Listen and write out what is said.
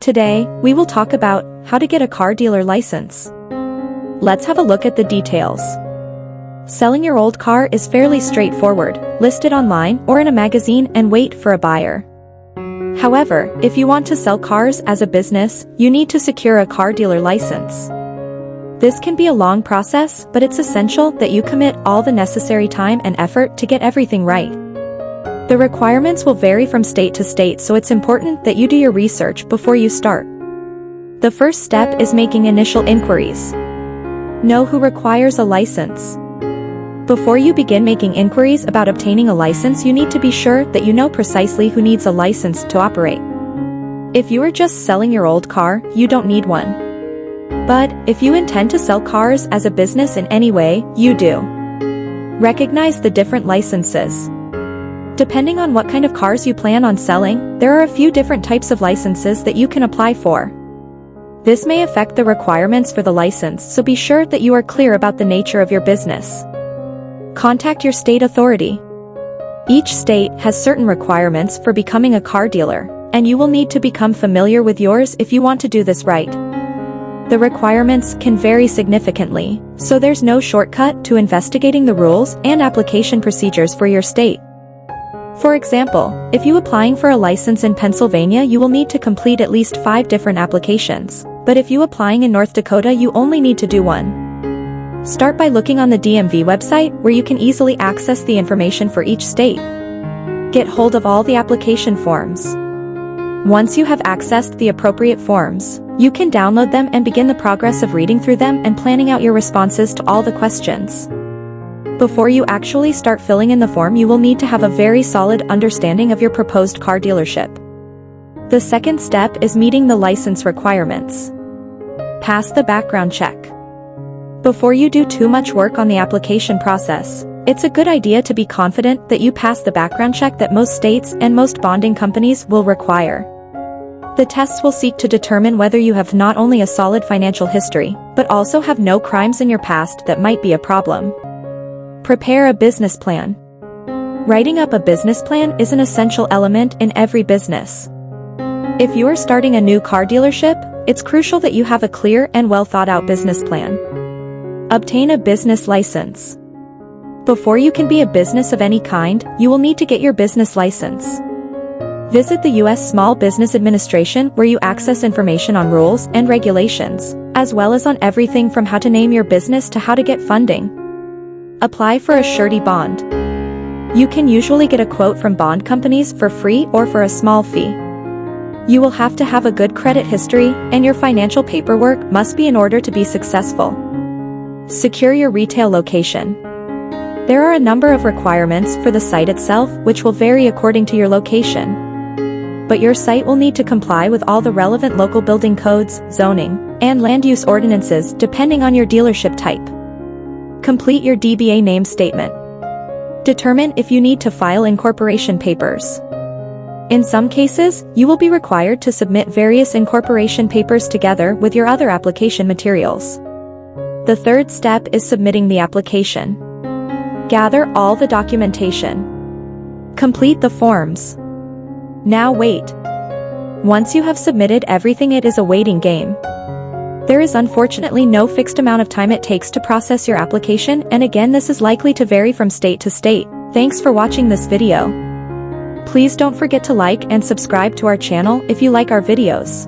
Today, we will talk about how to get a car dealer license. Let's have a look at the details. Selling your old car is fairly straightforward. List it online or in a magazine and wait for a buyer. However, if you want to sell cars as a business, you need to secure a car dealer license. This can be a long process, but it's essential that you commit all the necessary time and effort to get everything right. The requirements will vary from state to state, so it's important that you do your research before you start. The first step is making initial inquiries. Know who requires a license. Before you begin making inquiries about obtaining a license, you need to be sure that you know precisely who needs a license to operate. If you are just selling your old car, you don't need one. But if you intend to sell cars as a business in any way, you do. Recognize the different licenses. Depending on what kind of cars you plan on selling, there are a few different types of licenses that you can apply for. This may affect the requirements for the license, so be sure that you are clear about the nature of your business. Contact your state authority. Each state has certain requirements for becoming a car dealer, and you will need to become familiar with yours if you want to do this right. The requirements can vary significantly, so there's no shortcut to investigating the rules and application procedures for your state. For example, if you are applying for a license in Pennsylvania, you will need to complete at least 5 different applications, but if you are applying in North Dakota, you only need to do one. Start by looking on the DMV website, where you can easily access the information for each state. Get hold of all the application forms. Once you have accessed the appropriate forms, you can download them and begin the progress of reading through them and planning out your responses to all the questions. Before you actually start filling in the form, you will need to have a very solid understanding of your proposed car dealership. The second step is meeting the license requirements. Pass the background check. Before you do too much work on the application process, it's a good idea to be confident that you pass the background check that most states and most bonding companies will require. The tests will seek to determine whether you have not only a solid financial history, but also have no crimes in your past that might be a problem. Prepare a business plan. Writing up a business plan is an essential element in every business. If you are starting a new car dealership, it's crucial that you have a clear and well thought out business plan. Obtain a business license. Before you can be a business of any kind, you will need to get your business license. Visit the U.S. Small Business Administration, where you access information on rules and regulations, as well as on everything from how to name your business to how to get funding. Apply for a surety bond. You can usually get a quote from bond companies for free or for a small fee. You will have to have a good credit history, and your financial paperwork must be in order to be successful. Secure your retail location. There are a number of requirements for the site itself, which will vary according to your location. But your site will need to comply with all the relevant local building codes, zoning, and land use ordinances depending on your dealership type. Complete your DBA name statement. Determine if you need to file incorporation papers. In some cases, you will be required to submit various incorporation papers together with your other application materials. The third step is submitting the application. Gather all the documentation. Complete the forms. Now wait. Once you have submitted everything, it is a waiting game. There is unfortunately no fixed amount of time it takes to process your application, and again, this is likely to vary from state to state. Thanks for watching this video. Please don't forget to like and subscribe to our channel if you like our videos.